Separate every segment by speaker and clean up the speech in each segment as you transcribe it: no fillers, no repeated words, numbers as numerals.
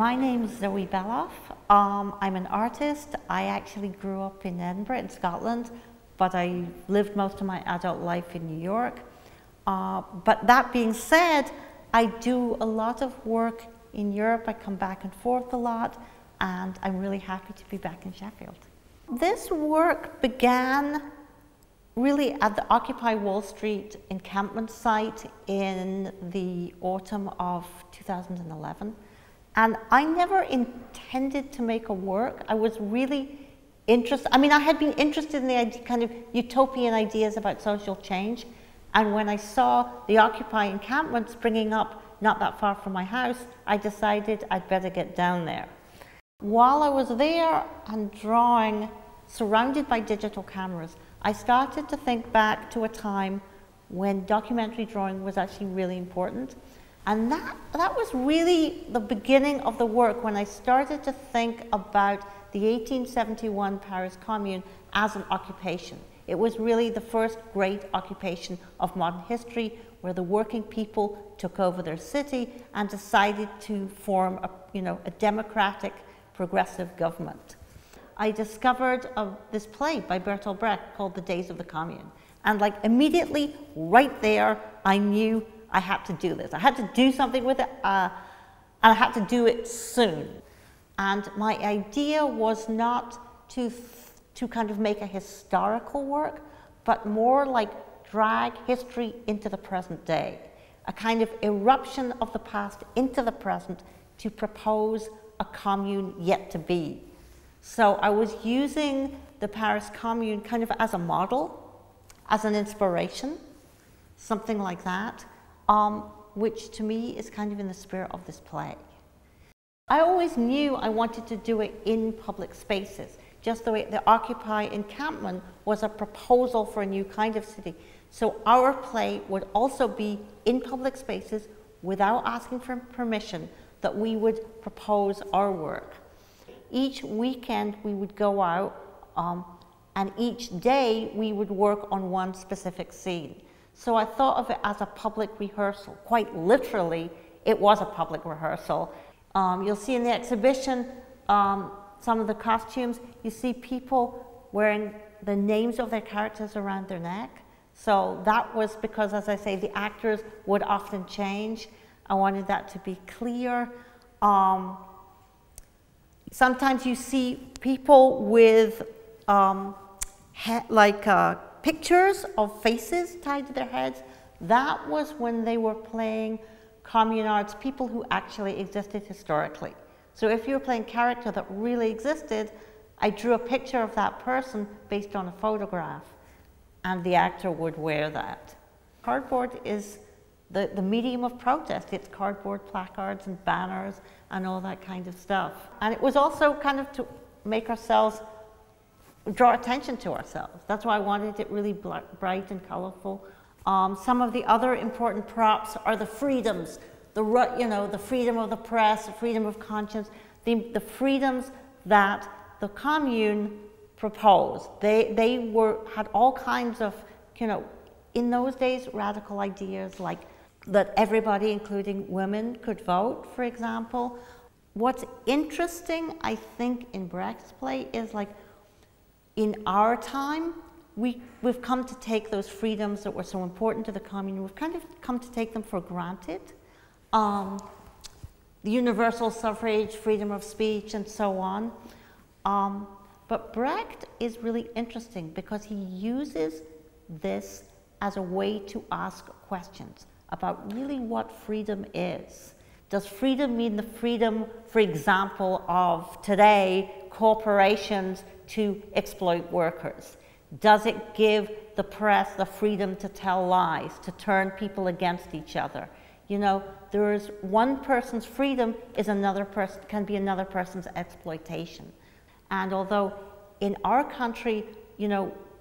Speaker 1: My name is Zoe Beloff. I'm an artist. I actually grew up in Edinburgh in Scotland, but I lived most of my adult life in New York. But that being said, I do a lot of work in Europe. I come back and forth a lot, and I'm really happy to be back in Sheffield. This work began really at the Occupy Wall Street encampment site in the autumn of 2011. And I never intended to make a work. I was really interested. I mean, I had been interested in the idea, kind of utopian ideas about social change. And when I saw the Occupy encampment springing up not that far from my house, I decided I'd better get down there. While I was there and drawing, surrounded by digital cameras, I started to think back to a time when documentary drawing was actually really important. And that was really the beginning of the work, when I started to think about the 1871 Paris Commune as an occupation. It was really the first great occupation of modern history, where the working people took over their city and decided to form a democratic, progressive government. I discovered this play by Bertolt Brecht called The Days of the Commune. And like immediately, right there, I knew I had to do this. I had to do something with it, and I had to do it soon. And my idea was not to kind of make a historical work, but more like drag history into the present day. A kind of eruption of the past into the present to propose a commune yet to be. So I was using the Paris Commune kind of as a model, as an inspiration, something like that. Which to me is kind of in the spirit of this play. I always knew I wanted to do it in public spaces, just the way the Occupy encampment was a proposal for a new kind of city. So our play would also be in public spaces without asking for permission, that we would propose our work. Each weekend we would go out, and each day we would work on one specific scene. So I thought of it as a public rehearsal. Quite literally, it was a public rehearsal. You'll see in the exhibition some of the costumes. You see people wearing the names of their characters around their neck. So that was because, as I say, the actors would often change. I wanted that to be clear. Sometimes you see people with pictures of faces tied to their heads. That was when they were playing commune arts, people who actually existed historically. So if you were playing a character that really existed, I drew a picture of that person based on a photograph, and the actor would wear that. Cardboard is the medium of protest. It's cardboard placards and banners and all that kind of stuff. And it was also kind of to make ourselves draw attention to ourselves. That's why I wanted it really bright and colorful. Some of the other important props are the freedoms, the freedom of the press, the freedom of conscience, the freedoms that the commune proposed. They had all kinds of, in those days, radical ideas like that everybody, including women, could vote, for example. What's interesting, I think, in Brecht's play is in our time, we've come to take those freedoms that were so important to the commune, we've kind of come to take them for granted. The universal suffrage, freedom of speech, and so on. But Brecht is really interesting because he uses this as a way to ask questions about really what freedom is. Does freedom mean the freedom, for example, of today, corporations to exploit workers? Does it give the press the freedom to tell lies, to turn people against each other? There is one person's freedom can be another person's exploitation. And although in our country,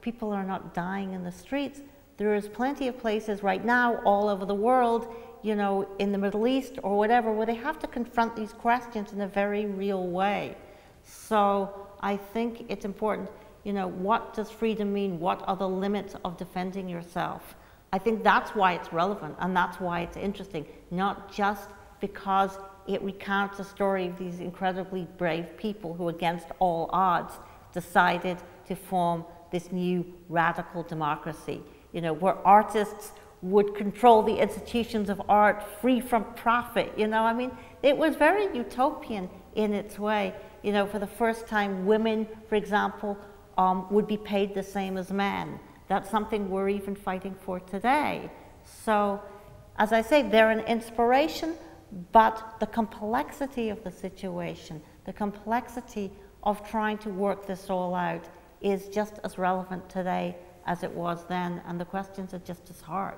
Speaker 1: people are not dying in the streets, there is plenty of places right now all over the world, in the Middle East or whatever, where they have to confront these questions in a very real way. So I think it's important, what does freedom mean? What are the limits of defending yourself? I think that's why it's relevant, and that's why it's interesting, not just because it recounts a story of these incredibly brave people who, against all odds, decided to form this new radical democracy, you know, where artists would control the institutions of art free from profit, you know. I mean, it was very utopian in its way. You know, for the first time, women, for example, would be paid the same as men. That's something we're even fighting for today. So, as I say, they're an inspiration, but the complexity of the situation, the complexity of trying to work this all out is just as relevant today as it was then, and the questions are just as hard.